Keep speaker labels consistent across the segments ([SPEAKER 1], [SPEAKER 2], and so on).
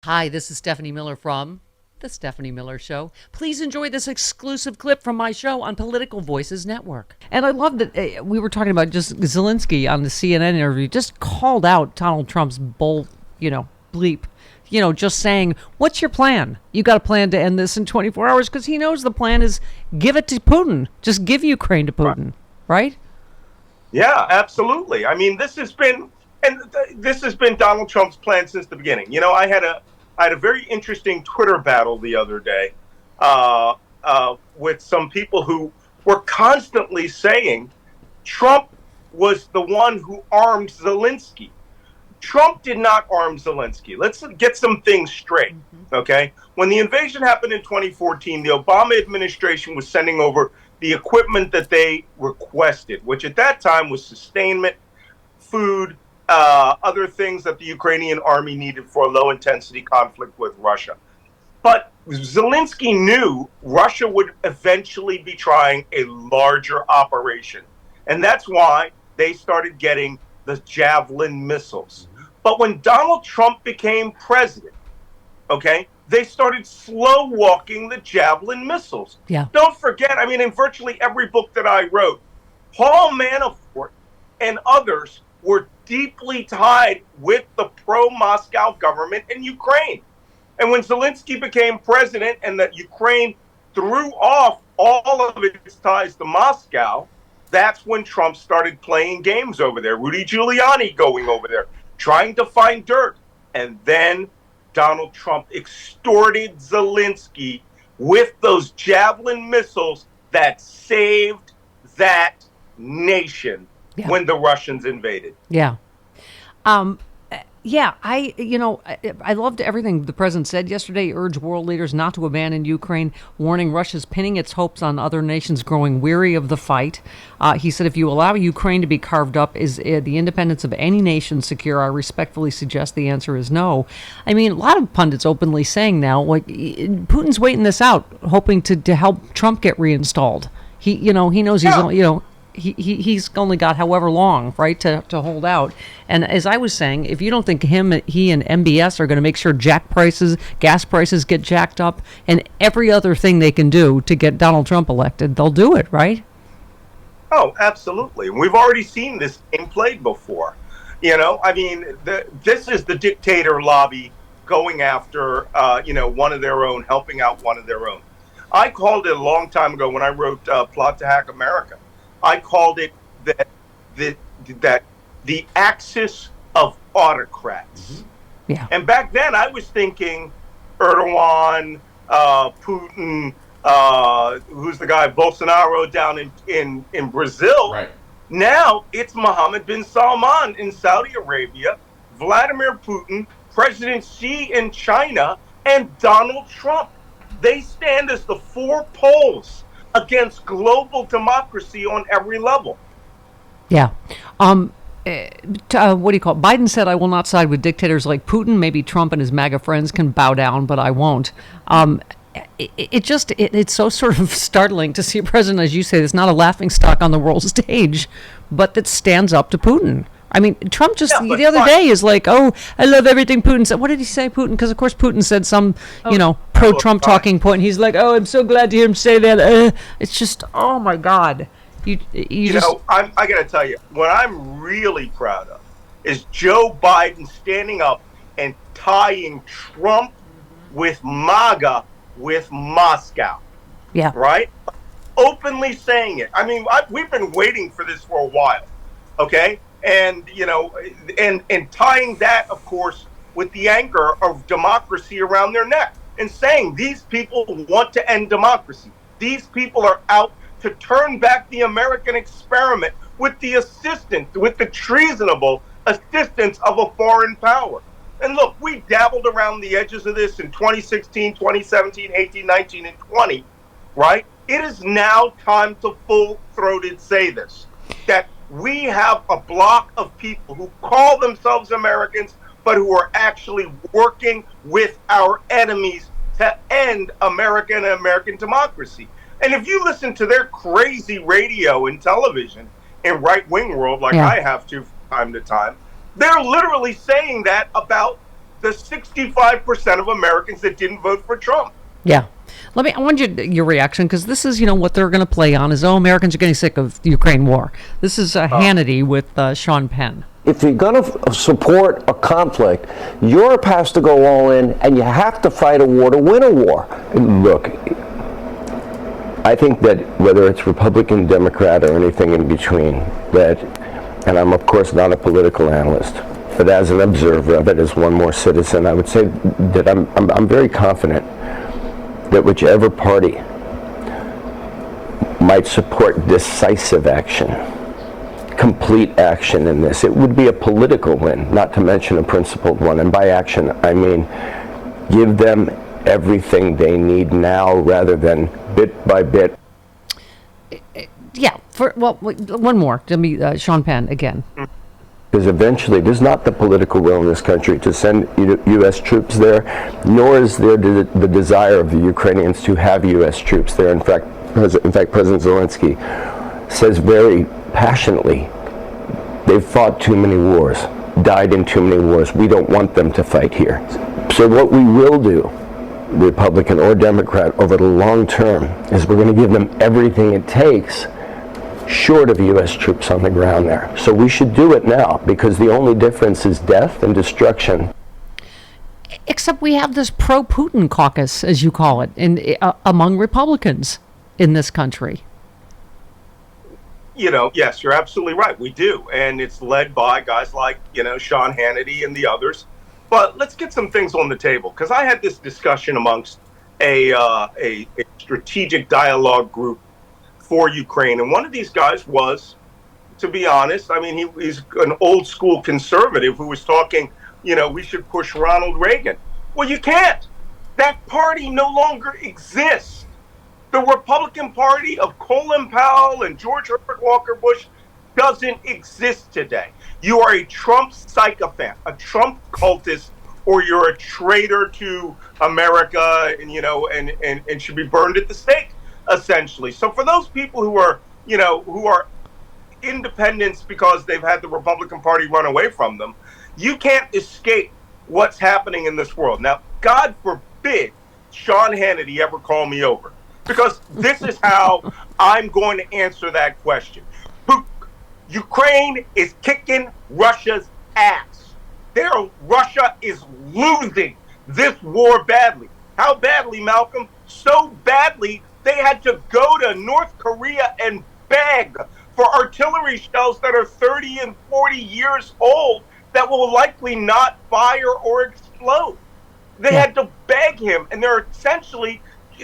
[SPEAKER 1] Hi, this is Stephanie Miller from The Stephanie Miller Show. Please enjoy this exclusive clip from my show on Political Voices Network. And I love that we were talking about just Zelensky on the CNN interview, just called out Donald Trump's bleep. Just saying, what's your plan? You got a plan to end this in 24 hours because he knows the plan is give it to Putin. Just give Ukraine to Putin, right?
[SPEAKER 2] Yeah, absolutely. I mean, this has been Donald Trump's plan since the beginning. I had a very interesting Twitter battle the other day with some people who were constantly saying Trump was the one who armed Zelensky. Trump did not arm Zelensky. Let's get some things straight, okay? When the invasion happened in 2014, the Obama administration was sending over the equipment that they requested, which at that time was sustainment, food, other things that the Ukrainian army needed for a low-intensity conflict with Russia. But Zelensky knew Russia would eventually be trying a larger operation. And that's why they started getting the Javelin missiles. But when Donald Trump became president, okay, they started slow walking the Javelin missiles.
[SPEAKER 1] Yeah.
[SPEAKER 2] Don't forget, I mean, in virtually every book that I wrote, Paul Manafort and others were deeply tied with the pro-Moscow government in Ukraine. And when Zelensky became president and that Ukraine threw off all of its ties to Moscow, that's when Trump started playing games over there. Rudy Giuliani going over there, trying to find dirt. And then Donald Trump extorted Zelensky with those Javelin missiles that saved that nation when the Russians invaded.
[SPEAKER 1] Yeah. I loved everything the president said yesterday. He urged world leaders not to abandon Ukraine, warning Russia's pinning its hopes on other nations growing weary of the fight. He said, if you allow Ukraine to be carved up, is the independence of any nation secure? I respectfully suggest the answer is no. I mean, a lot of pundits openly saying now, like, Putin's waiting this out, hoping to help Trump get reinstalled. He knows he's only got however long, right, to hold out. And as I was saying, if you don't think he and MBS are going to make sure gas prices get jacked up, and every other thing they can do to get Donald Trump elected, they'll do it, right?
[SPEAKER 2] Oh, absolutely. We've already seen this game played before. I mean, this is the dictator lobby going after, one of their own, helping out one of their own. I called it a long time ago when I wrote Plot to Hack America. I called it that the axis of autocrats.
[SPEAKER 1] Yeah.
[SPEAKER 2] And back then I was thinking Erdogan, Putin, who's the guy, Bolsonaro down in Brazil.
[SPEAKER 3] Right.
[SPEAKER 2] Now it's Mohammed bin Salman in Saudi Arabia, Vladimir Putin, President Xi in China, and Donald Trump. They stand as the four poles against global democracy on every level.
[SPEAKER 1] Yeah. What do you call it? Biden said, I will not side with dictators like Putin. Maybe Trump and his MAGA friends can bow down, but I won't. It's so sort of startling to see a president, as you say, that's not a laughingstock on the world stage, but that stands up to Putin. I mean, Trump the other day is like, oh, I love everything Putin said. What did he say, Putin? Because, of course, Putin said some, pro-Trump talking point. He's like, oh, I'm so glad to hear him say that. It's just, oh, my God.
[SPEAKER 2] I got to tell you, what I'm really proud of is Joe Biden standing up and tying Trump with MAGA with Moscow.
[SPEAKER 1] Yeah.
[SPEAKER 2] Right? Openly saying it. I mean, we've been waiting for this for a while. Okay? And, and tying that, of course, with the anchor of democracy around their neck and saying these people want to end democracy. These people are out to turn back the American experiment with the treasonable assistance of a foreign power. And look, we dabbled around the edges of this in 2016, 2017, 18, 19, and 20, right? It is now time to full-throated say this, that we have a block of people who call themselves Americans, but who are actually working with our enemies to end America and American democracy. And if you listen to their crazy radio and television in right-wing world, like I have to from time to time, they're literally saying that about the 65% of Americans that didn't vote for Trump.
[SPEAKER 1] Yeah. I want your reaction, because this is, what they're going to play on is, Americans are getting sick of the Ukraine war. This is Hannity with Sean Penn.
[SPEAKER 3] If you're going to support a conflict, Europe has to go all in, and you have to fight a war to win a war. Look, I think that whether it's Republican, Democrat, or anything in between, and I'm of course not a political analyst, but as an observer of it, as one more citizen, I would say that I'm very confident that whichever party might support decisive action, complete action in this, it would be a political win, not to mention a principled one. And by action, I mean give them everything they need now rather than bit by bit.
[SPEAKER 1] Yeah. One more. Sean Penn again.
[SPEAKER 3] Because eventually there's not the political will in this country to send U.S. troops there, nor is there the desire of the Ukrainians to have U.S. troops there. In fact, President Zelensky says very passionately, they've fought too many wars, died in too many wars. We don't want them to fight here. So what we will do, Republican or Democrat, over the long term, is we're going to give them everything it takes short of U.S. troops on the ground there. So we should do it now, because the only difference is death and destruction.
[SPEAKER 1] Except we have this pro-Putin caucus, as you call it, among Republicans in this country.
[SPEAKER 2] Yes, you're absolutely right. We do. And it's led by guys like, Sean Hannity and the others. But let's get some things on the table, because I had this discussion amongst a strategic dialogue group for Ukraine. And one of these guys was, to be honest, he's an old school conservative who was talking, we should push Ronald Reagan. Well, you can't. That party no longer exists. The Republican Party of Colin Powell and George Herbert Walker Bush doesn't exist today. You are a Trump sycophant, a Trump cultist, or you're a traitor to America and should be burned at the stake, essentially. So for those people who are independents because they've had the Republican Party run away from them, you can't escape what's happening in this world. Now, God forbid Sean Hannity ever call me over, because this is how I'm going to answer that question. Ukraine is kicking Russia's ass. Russia is losing this war badly. How badly, Malcolm? So badly, they had to go to North Korea and beg for artillery shells that are 30 and 40 years old that will likely not fire or explode. They had to beg him, and they're essentially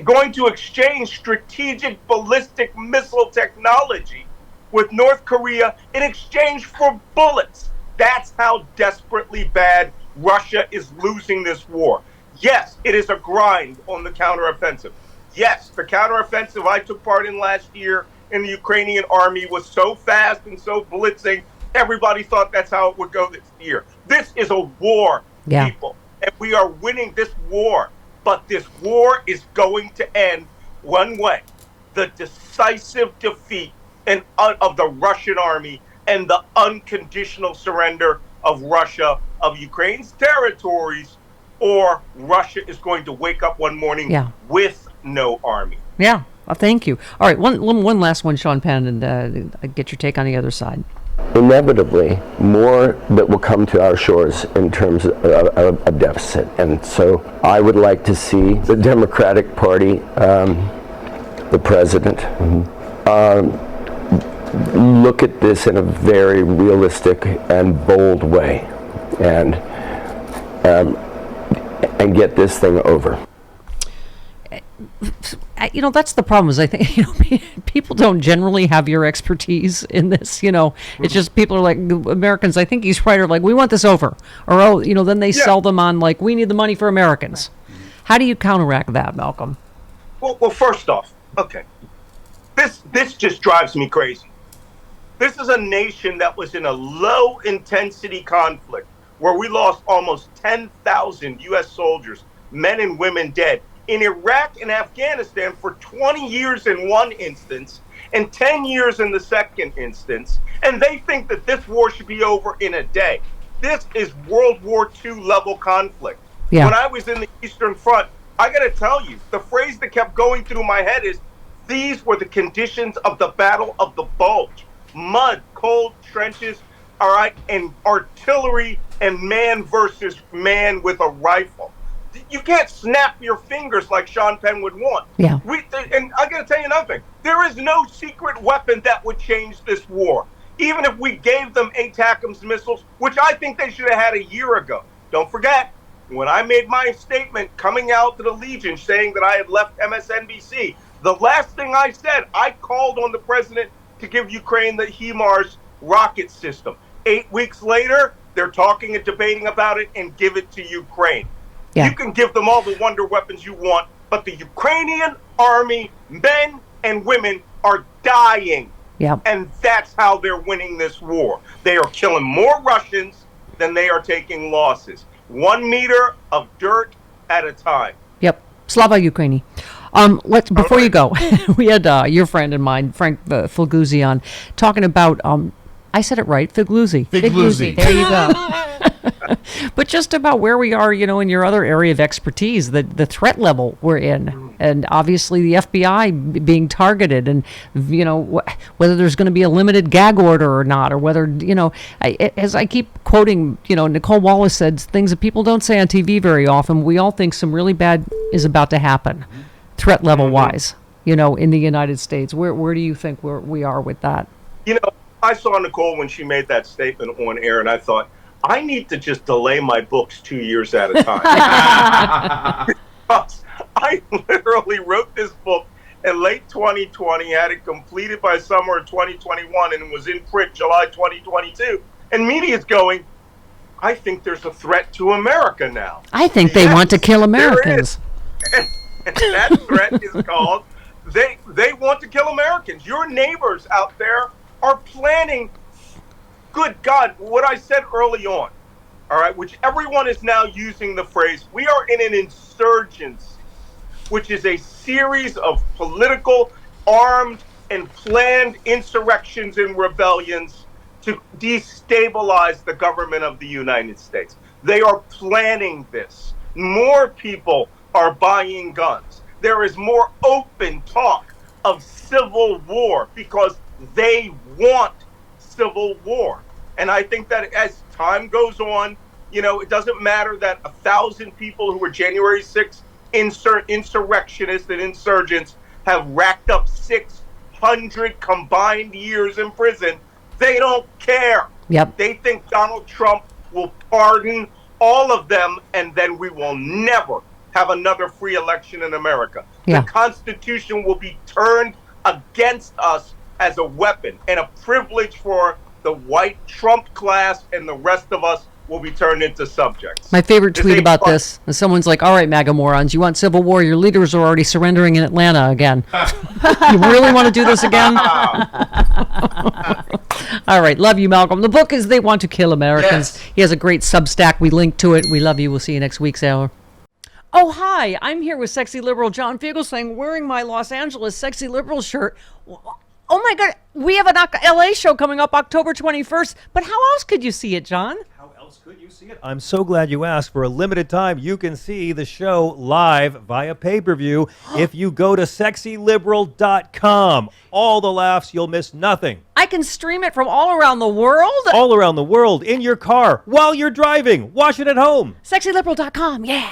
[SPEAKER 2] going to exchange strategic ballistic missile technology with North Korea in exchange for bullets. That's how desperately bad Russia is losing this war. Yes, it is a grind on the counteroffensive. Yes, the counteroffensive I took part in last year in the Ukrainian army was so fast and so blitzing, everybody thought that's how it would go this year. This is a war, people, and we are winning this war. But this war is going to end one way: the decisive defeat of the Russian army and the unconditional surrender of Russia, of Ukraine's territories, or Russia is going to wake up one morning with no army.
[SPEAKER 1] Yeah, thank you. All right, one last one, Sean Penn, and get your take on the other side.
[SPEAKER 3] Inevitably, more that will come to our shores in terms of a deficit. And so I would like to see the Democratic Party, the president, look at this in a very realistic and bold way and get this thing over.
[SPEAKER 1] That's the problem, is I think, people don't generally have your expertise in this, It's just people are like, Americans, I think he's right, are like, we want this over. Or, then they sell them on, like, we need the money for Americans. How do you counteract that, Malcolm?
[SPEAKER 2] Well, first off, okay, this just drives me crazy. This is a nation that was in a low-intensity conflict where we lost almost 10,000 U.S. soldiers, men and women dead. In Iraq and Afghanistan for 20 years in one instance and 10 years in the second instance, and they think that this war should be over in a day. This is World War II level conflict.
[SPEAKER 1] Yeah.
[SPEAKER 2] When I was in the Eastern Front, I got to tell you, the phrase that kept going through my head is, these were the conditions of the Battle of the Bulge. Mud, cold trenches, all right, and artillery and man versus man with a rifle. You can't snap your fingers like Sean Penn would want.
[SPEAKER 1] Yeah.
[SPEAKER 2] And I got to tell you another thing. There is no secret weapon that would change this war. Even if we gave them ATACMS missiles, which I think they should have had a year ago. Don't forget, when I made my statement coming out to the Legion saying that I had left MSNBC, the last thing I said, I called on the president to give Ukraine the HIMARS rocket system. 8 weeks later, they're talking and debating about it and give it to Ukraine.
[SPEAKER 1] Yeah.
[SPEAKER 2] You can give them all the wonder weapons you want, but the Ukrainian army, men and women, are dying.
[SPEAKER 1] Yeah.
[SPEAKER 2] And that's how they're winning this war. They are killing more Russians than they are taking losses. 1 meter of dirt at a time.
[SPEAKER 1] Yep. Slava Ukraini. Before you go, we had your friend and mine, Frank Figluzzi, on talking about, I said it right, Figluzzi.
[SPEAKER 4] Figluzzi.
[SPEAKER 1] There you go. But just about where we are, in your other area of expertise, the threat level we're in, and obviously the FBI being targeted, and whether there's going to be a limited gag order or not, or whether as I keep quoting, Nicole Wallace said things that people don't say on TV very often. We all think some really bad is about to happen, threat level wise, in the United States. Where do you think we are with that?
[SPEAKER 2] I saw Nicole when she made that statement on air, and I thought, I need to just delay my books 2 years at a time. Because I literally wrote this book in late 2020, had it completed by summer of 2021, and it was in print July 2022. And media's going, I think there's a threat to America now.
[SPEAKER 1] I think they want to kill Americans.
[SPEAKER 2] And that threat is called, they want to kill Americans. Your neighbors out there are planning. Good God, what I said early on, all right, which everyone is now using the phrase, we are in an insurgency, which is a series of political, armed, and planned insurrections and rebellions to destabilize the government of the United States. They are planning this. More people are buying guns. There is more open talk of civil war because they want civil war. And I think that as time goes on, it doesn't matter that 1,000 people who were January 6th insurrectionists and insurgents have racked up 600 combined years in prison. They don't care.
[SPEAKER 1] Yep.
[SPEAKER 2] They think Donald Trump will pardon all of them, and then we will never have another free election in America.
[SPEAKER 1] Yeah.
[SPEAKER 2] The Constitution will be turned against us as a weapon and a privilege for the white Trump class, and the rest of us will be turned into subjects.
[SPEAKER 1] My favorite tweet about this is someone's like, all right, MAGA morons, you want civil war? Your leaders are already surrendering in Atlanta again. You really want to do this again? All right. Love you, Malcolm. The book is They Want to Kill Americans.
[SPEAKER 4] Yes.
[SPEAKER 1] He has a great Substack. We link to it. We love you. We'll see you next week's hour. Oh, hi. I'm here with sexy liberal John Fugelsang wearing my Los Angeles sexy liberal shirt. Oh, my God. We have an LA show coming up October 21st. But how else could you see it, John?
[SPEAKER 5] How else could you see it? I'm so glad you asked. For a limited time, you can see the show live via pay-per-view if you go to sexyliberal.com. All the laughs, you'll miss nothing.
[SPEAKER 1] I can stream it from all around the world?
[SPEAKER 5] All around the world, in your car, while you're driving. Watch it at home.
[SPEAKER 1] Sexyliberal.com, yeah.